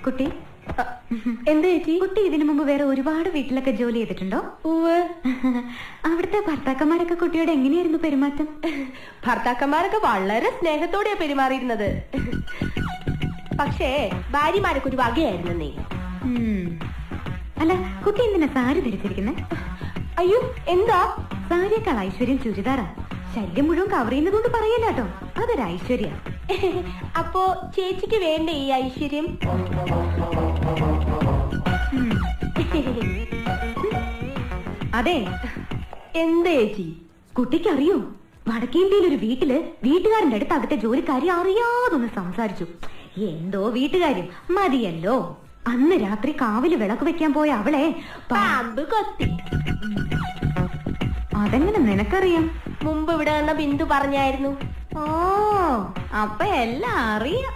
കുട്ടി എന്താ ചേച്ചി? കുട്ടി ഇതിനു മുമ്പ് വേറെ ഒരുപാട് വീട്ടിലൊക്കെ ജോലി ചെയ്തിട്ടുണ്ടോ? അവിടുത്തെ ഭർത്താക്കന്മാരൊക്കെ കുട്ടിയോട് എങ്ങനെയായിരുന്നു പെരുമാറ്റം? ഭർത്താക്കന്മാരൊക്കെ വളരെ സ്നേഹത്തോടെയാ പെരുമാറിയിരുന്നത്. പക്ഷേ ഭാര്യമാരൊക്കെ ഒരു വകയായിരുന്നു നീ. അല്ല, കുട്ടി എന്തിനാ സാരി ധരിച്ചിരിക്കുന്നേ? അയ്യോ, എന്താ? സാരിയേക്കാൾ ഐശ്വര്യം ചുരിദാറാ. ശല്യം മുഴുവൻ കവർ ചെയ്യുന്നതുകൊണ്ട് പറയല്ല കേട്ടോ, അതൊരു ഐശ്വര്യ. അപ്പോ ചേച്ചിക്ക് വേണ്ടേ ഈ ഐശ്വര്യം? അതെ. എന്താ ചേച്ചി? കുട്ടിക്ക് അറിയോ, വടക്കേന്ത്യയിൽ ഒരു വീട്ടില് വീട്ടുകാരന്റെ അടുത്ത് അവിടുത്തെ ജോലിക്കാരി അറിയാതൊന്ന് സംസാരിച്ചു. എന്തോ വീട്ടുകാര്യം മതിയല്ലോ. അന്ന് രാത്രി കാവില് വിളക്ക് വെക്കാൻ പോയ അവളെ പാമ്പ് കൊത്തി. അതെങ്ങനെ നിനക്കറിയാം? മുമ്പ് ഇവിടെ വന്ന ബിന്ദു പറഞ്ഞായിരുന്നു. ഓ, അപ്പൊ എല്ലാം അറിയാം.